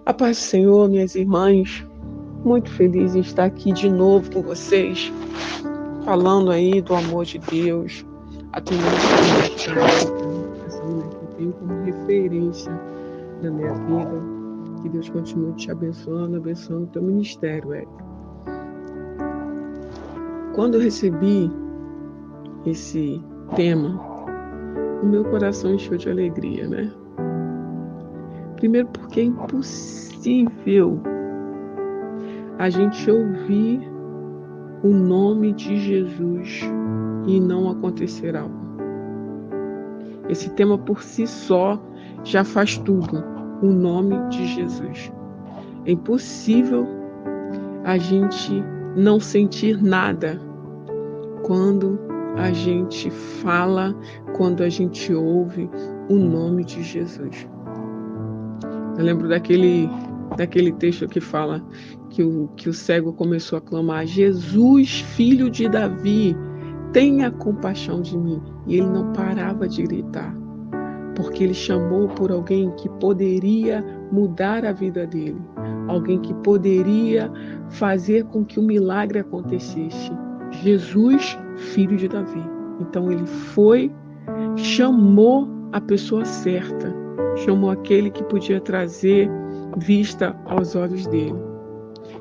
A paz do Senhor, minhas irmãs, muito feliz em estar aqui de novo com vocês, falando aí do amor de Deus, a teimosia que eu tenho como referência na minha vida. Que Deus continue te abençoando o teu ministério, Érica. Quando eu recebi esse tema, o meu coração encheu de alegria, né? Primeiro porque é impossível a gente ouvir o nome de Jesus e não acontecer algo. Esse tema por si só já faz tudo, o nome de Jesus. É impossível a gente não sentir nada quando a gente fala, quando a gente ouve o nome de Jesus. Eu lembro daquele texto que fala que o cego começou a clamar: Jesus, filho de Davi, tenha compaixão de mim. E ele não parava de gritar, porque ele chamou por alguém que poderia mudar a vida dele, alguém que poderia fazer com que o milagre acontecesse. Jesus, filho de Davi. Então ele foi, chamou a pessoa certa, chamou aquele que podia trazer vista aos olhos dele.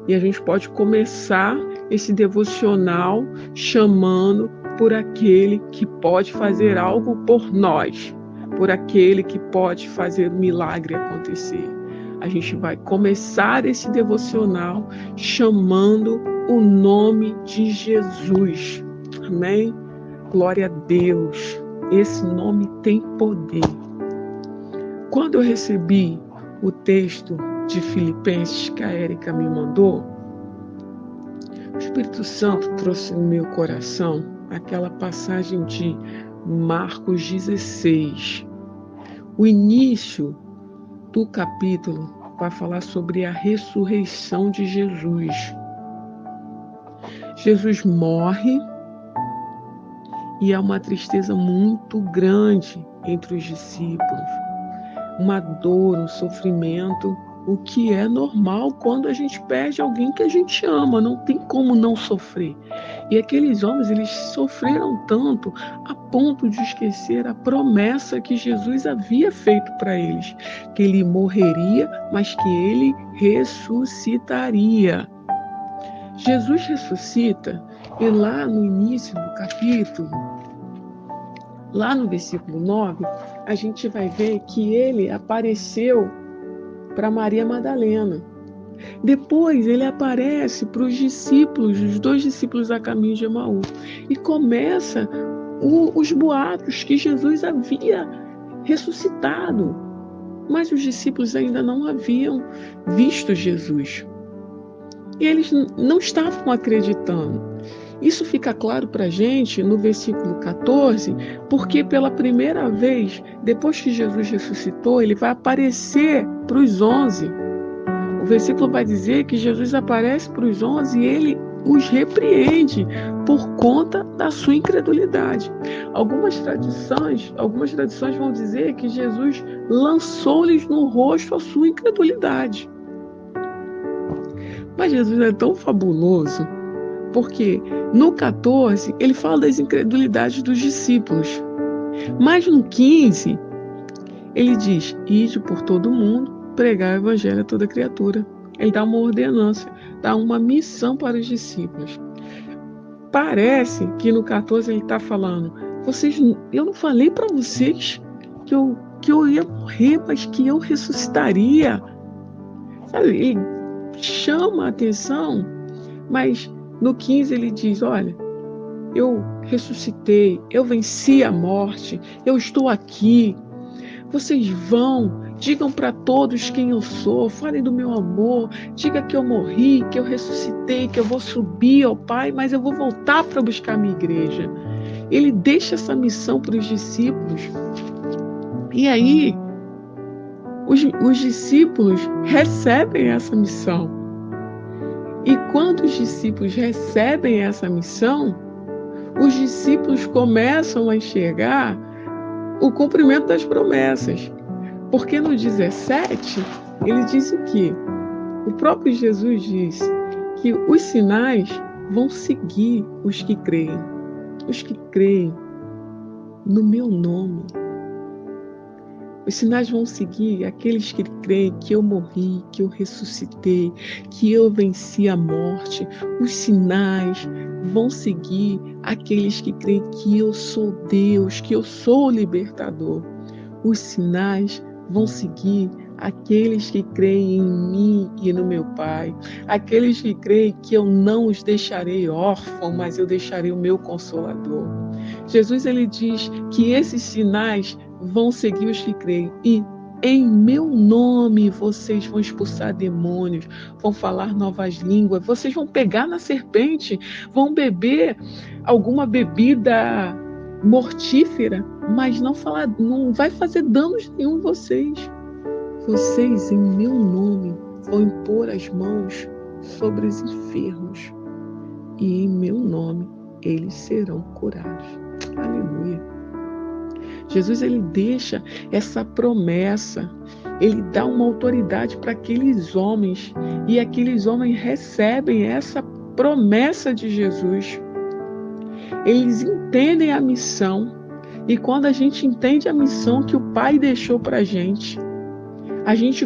E a gente pode começar esse devocional chamando por aquele que pode fazer algo por nós, por aquele que pode fazer o milagre acontecer. A gente vai começar esse devocional chamando o nome de Jesus. Amém? Glória a Deus. Esse nome tem poder. Quando eu recebi o texto de Filipenses que a Érica me mandou, o Espírito Santo trouxe no meu coração aquela passagem de Marcos 16. O início do capítulo vai falar sobre a ressurreição de Jesus. Jesus morre e há uma tristeza muito grande entre os discípulos. Uma dor, um sofrimento, o que é normal quando a gente perde alguém que a gente ama, não tem como não sofrer. E aqueles homens, eles sofreram tanto a ponto de esquecer a promessa que Jesus havia feito para eles, que ele morreria, mas que ele ressuscitaria. Jesus ressuscita e lá no início do capítulo, lá no versículo 9, a gente vai ver que ele apareceu para Maria Madalena. Depois ele aparece para os discípulos, os 2 discípulos a caminho de Emaú. E começa os boatos que Jesus havia ressuscitado. Mas os discípulos ainda não haviam visto Jesus. E eles não estavam acreditando. Isso fica claro para a gente no versículo 14, porque pela primeira vez, depois que Jesus ressuscitou, ele vai aparecer para os 11. O versículo vai dizer que Jesus aparece para os 11 e ele os repreende por conta da sua incredulidade. Algumas tradições vão dizer que Jesus lançou-lhes no rosto a sua incredulidade. Mas Jesus é tão fabuloso, porque no 14 ele fala das incredulidades dos discípulos. Mas no 15 ele diz: ide por todo mundo, pregar o evangelho a toda criatura. Ele dá uma ordenança, dá uma missão para os discípulos. Parece que no 14 ele está falando: eu não falei para vocês que eu ia morrer, mas que eu ressuscitaria. Sabe, ele chama a atenção, mas no 15 ele diz: olha, eu ressuscitei, eu venci a morte, eu estou aqui. Vocês vão, digam para todos quem eu sou, falem do meu amor, diga que eu morri, que eu ressuscitei, que eu vou subir ao Pai, mas eu vou voltar para buscar a minha igreja. Ele deixa essa missão para os discípulos. E aí, os discípulos recebem essa missão. E quando os discípulos recebem essa missão, os discípulos começam a enxergar o cumprimento das promessas. Porque no 17, ele diz o quê? O próprio Jesus diz que os sinais vão seguir os que creem no meu nome. Os sinais vão seguir aqueles que creem que eu morri, que eu ressuscitei, que eu venci a morte. Os sinais vão seguir aqueles que creem que eu sou Deus, que eu sou o libertador. Os sinais vão seguir aqueles que creem em mim e no meu Pai. Aqueles que creem que eu não os deixarei órfãos, mas eu deixarei o meu Consolador. Jesus, ele diz que esses sinais vão seguir os que creem. E em meu nome vocês vão expulsar demônios, vão falar novas línguas, vocês vão pegar na serpente, vão beber alguma bebida mortífera, mas não vai fazer danos nenhum vocês. Vocês, em meu nome, vão impor as mãos sobre os enfermos e em meu nome eles serão curados. Aleluia. Jesus, ele deixa essa promessa, ele dá uma autoridade para aqueles homens e aqueles homens recebem essa promessa de Jesus. Eles entendem a missão e quando a gente entende a missão que o Pai deixou para a gente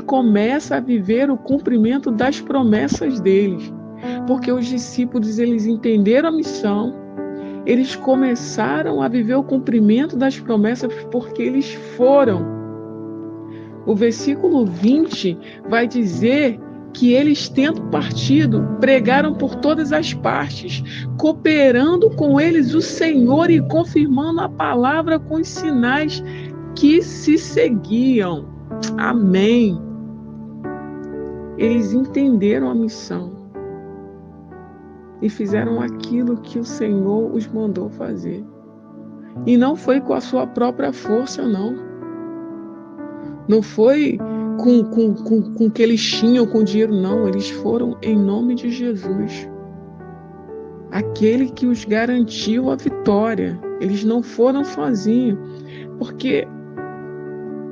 começa a viver o cumprimento das promessas deles, porque os discípulos, eles entenderam a missão, eles começaram a viver o cumprimento das promessas porque eles foram. O versículo 20 vai dizer que eles, tendo partido, pregaram por todas as partes, cooperando com eles o Senhor e confirmando a palavra com os sinais que se seguiam. Amém. Eles entenderam a missão e fizeram aquilo que o Senhor os mandou fazer. E não foi com a sua própria força, não. Não foi com o que eles tinham, com dinheiro, não. Eles foram em nome de Jesus. Aquele que os garantiu a vitória. Eles não foram sozinhos. Porque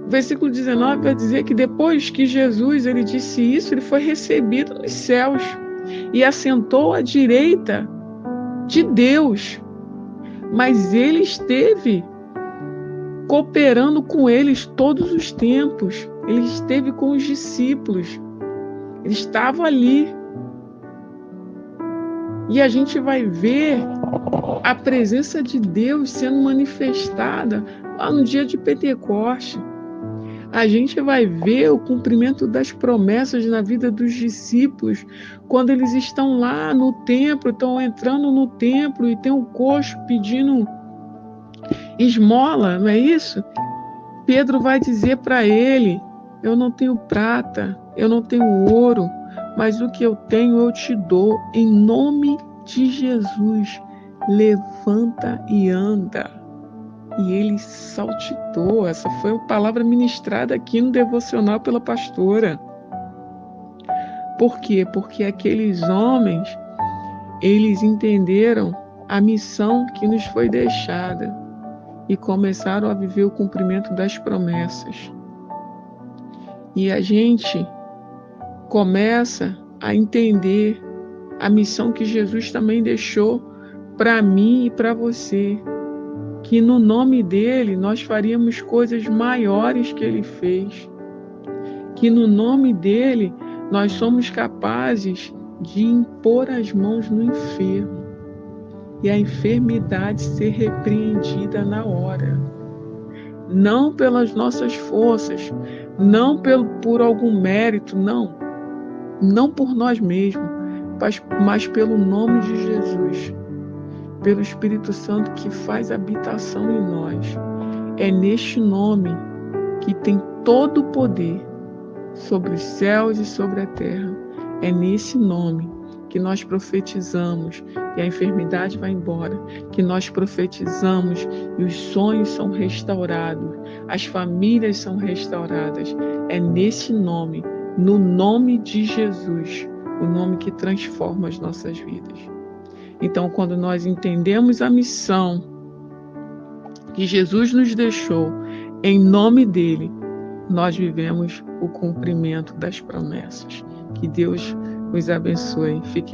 o versículo 19 vai dizer que depois que Jesus, ele disse isso, ele foi recebido nos céus e assentou à direita de Deus. Mas ele esteve cooperando com eles todos os tempos. Ele esteve com os discípulos. Ele estava ali. E a gente vai ver a presença de Deus sendo manifestada lá no dia de Pentecostes. A gente vai ver o cumprimento das promessas na vida dos discípulos, quando eles estão lá no templo, estão entrando no templo e tem um coxo pedindo esmola, não é isso? Pedro vai dizer para ele: eu não tenho prata, eu não tenho ouro, mas o que eu tenho eu te dou, em nome de Jesus, levanta e anda. E ele saltitou. Essa foi a palavra ministrada aqui no devocional pela pastora. Por quê? Porque aqueles homens, eles entenderam a missão que nos foi deixada e começaram a viver o cumprimento das promessas. E a gente começa a entender a missão que Jesus também deixou para mim e para você, que no nome dele nós faríamos coisas maiores que ele fez, que no nome dele nós somos capazes de impor as mãos no enfermo e a enfermidade ser repreendida na hora. Não pelas nossas forças, não por algum mérito, não por nós mesmos, mas pelo nome de Jesus, pelo Espírito Santo que faz habitação em nós. É neste nome que tem todo o poder sobre os céus e sobre a terra. É nesse nome que nós profetizamos e a enfermidade vai embora, que nós profetizamos e os sonhos são restaurados, as famílias são restauradas. É nesse nome, no nome de Jesus, o nome que transforma as nossas vidas. Então, quando nós entendemos a missão que Jesus nos deixou, em nome dele, nós vivemos o cumprimento das promessas. Que Deus os abençoe. Fiquem